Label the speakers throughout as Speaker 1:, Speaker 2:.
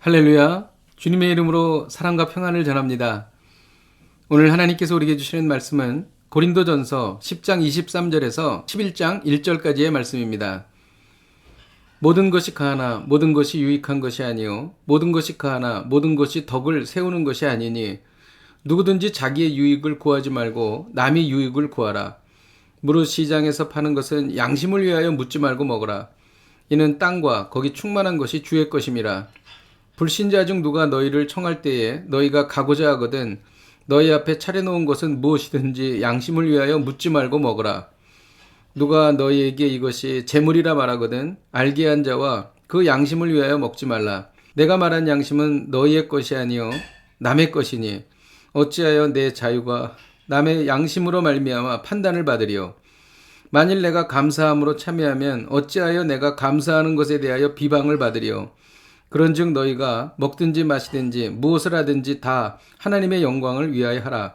Speaker 1: 할렐루야. 주님의 이름으로 사랑과 평안을 전합니다. 오늘 하나님께서 우리에게 주시는 말씀은 고린도전서 10장 23절에서 11장 1절까지의 말씀입니다. 모든 것이 가하나 모든 것이 유익한 것이 아니요 모든 것이 가하나 모든 것이 덕을 세우는 것이 아니니 누구든지 자기의 유익을 구하지 말고 남의 유익을 구하라. 무릇 시장에서 파는 것은 양심을 위하여 묻지 말고 먹으라. 이는 땅과 거기 충만한 것이 주의 것임이라. 불신자 중 누가 너희를 청할 때에 너희가 가고자 하거든 너희 앞에 차려놓은 것은 무엇이든지 양심을 위하여 묻지 말고 먹으라. 누가 너희에게 이것이 재물이라 말하거든 알게 한 자와 그 양심을 위하여 먹지 말라. 내가 말한 양심은 너희의 것이 아니요 남의 것이니 어찌하여 내 자유가 남의 양심으로 말미암아 판단을 받으리요. 만일 내가 감사함으로 참여하면 어찌하여 내가 감사하는 것에 대하여 비방을 받으리요. 그런즉 너희가 먹든지 마시든지 무엇을 하든지 다 하나님의 영광을 위하여 하라.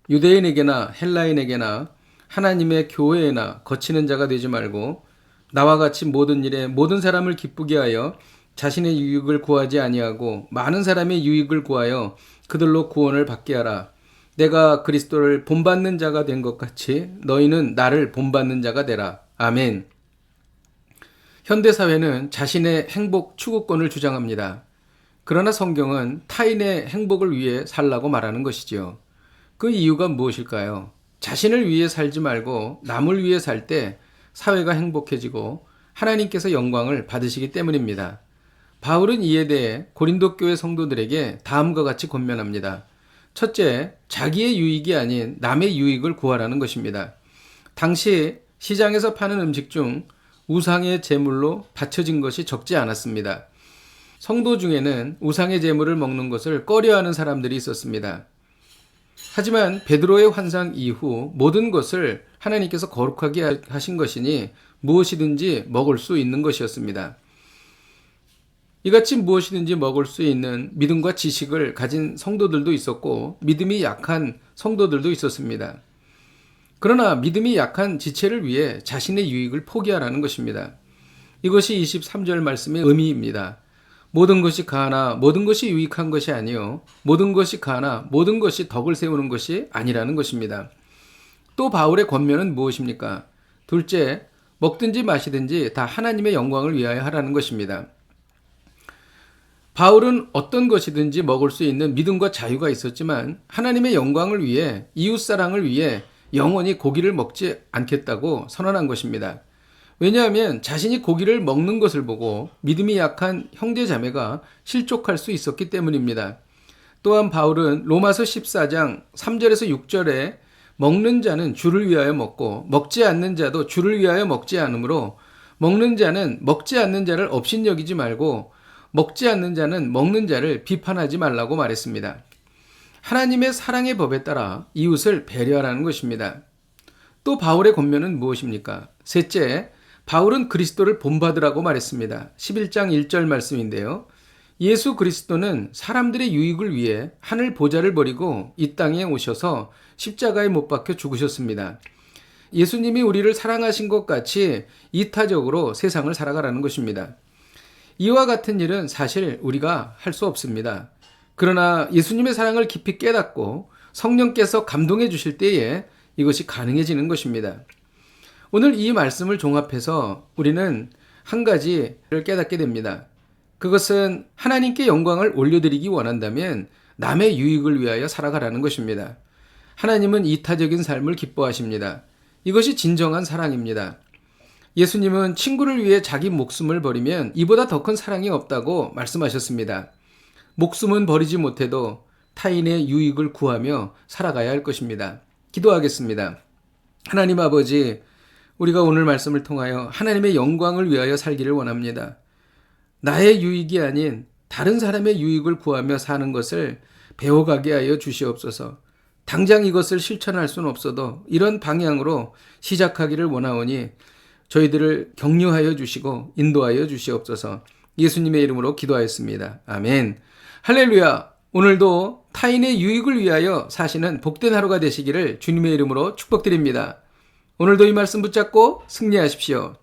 Speaker 1: 유대인에게나 헬라인에게나 하나님의 교회에나 거치는 자가 되지 말고 나와 같이 모든 일에 모든 사람을 기쁘게 하여 자신의 유익을 구하지 아니하고 많은 사람의 유익을 구하여 그들로 구원을 받게 하라. 내가 그리스도를 본받는 자가 된 것 같이 너희는 나를 본받는 자가 되라. 아멘. 현대사회는 자신의 행복 추구권을 주장합니다. 그러나 성경은 타인의 행복을 위해 살라고 말하는 것이지요. 그 이유가 무엇일까요? 자신을 위해 살지 말고 남을 위해 살 때 사회가 행복해지고 하나님께서 영광을 받으시기 때문입니다. 바울은 이에 대해 고린도 교회 성도들에게 다음과 같이 권면합니다. 첫째, 자기의 유익이 아닌 남의 유익을 구하라는 것입니다. 당시 시장에서 파는 음식 중 우상의 제물로 바쳐진 것이 적지 않았습니다. 성도 중에는 우상의 제물을 먹는 것을 꺼려하는 사람들이 있었습니다. 하지만 베드로의 환상 이후 모든 것을 하나님께서 거룩하게 하신 것이니 무엇이든지 먹을 수 있는 것이었습니다. 이같이 무엇이든지 먹을 수 있는 믿음과 지식을 가진 성도들도 있었고 믿음이 약한 성도들도 있었습니다. 그러나 믿음이 약한 지체를 위해 자신의 유익을 포기하라는 것입니다. 이것이 23절 말씀의 의미입니다. 모든 것이 가하나 모든 것이 유익한 것이 아니요 모든 것이 가하나 모든 것이 덕을 세우는 것이 아니라는 것입니다. 또 바울의 권면은 무엇입니까? 둘째, 먹든지 마시든지 다 하나님의 영광을 위하여 하라는 것입니다. 바울은 어떤 것이든지 먹을 수 있는 믿음과 자유가 있었지만 하나님의 영광을 위해 이웃사랑을 위해 영원히 고기를 먹지 않겠다고 선언한 것입니다. 왜냐하면 자신이 고기를 먹는 것을 보고 믿음이 약한 형제자매가 실족할 수 있었기 때문입니다. 또한 바울은 로마서 14장 3절에서 6절에 먹는 자는 주를 위하여 먹고 먹지 않는 자도 주를 위하여 먹지 않으므로 먹는 자는 먹지 않는 자를 업신여기지 말고 먹지 않는 자는 먹는 자를 비판하지 말라고 말했습니다. 하나님의 사랑의 법에 따라 이웃을 배려하라는 것입니다. 또 바울의 권면은 무엇입니까? 셋째, 바울은 그리스도를 본받으라고 말했습니다. 11장 1절 말씀인데요. 예수 그리스도는 사람들의 유익을 위해 하늘 보좌를 버리고 이 땅에 오셔서 십자가에 못 박혀 죽으셨습니다. 예수님이 우리를 사랑하신 것 같이 이타적으로 세상을 살아가라는 것입니다. 이와 같은 일은 사실 우리가 할 수 없습니다. 그러나 예수님의 사랑을 깊이 깨닫고 성령께서 감동해 주실 때에 이것이 가능해지는 것입니다. 오늘 이 말씀을 종합해서 우리는 한 가지를 깨닫게 됩니다. 그것은 하나님께 영광을 올려드리기 원한다면 남의 유익을 위하여 살아가라는 것입니다. 하나님은 이타적인 삶을 기뻐하십니다. 이것이 진정한 사랑입니다. 예수님은 친구를 위해 자기 목숨을 버리면 이보다 더 큰 사랑이 없다고 말씀하셨습니다. 목숨은 버리지 못해도 타인의 유익을 구하며 살아가야 할 것입니다. 기도하겠습니다. 하나님 아버지, 우리가 오늘 말씀을 통하여 하나님의 영광을 위하여 살기를 원합니다. 나의 유익이 아닌 다른 사람의 유익을 구하며 사는 것을 배워가게 하여 주시옵소서. 당장 이것을 실천할 수는 없어도 이런 방향으로 시작하기를 원하오니 저희들을 격려하여 주시고 인도하여 주시옵소서. 예수님의 이름으로 기도하였습니다. 아멘. 할렐루야. 오늘도 타인의 유익을 위하여 사시는 복된 하루가 되시기를 주님의 이름으로 축복드립니다. 오늘도 이 말씀 붙잡고 승리하십시오.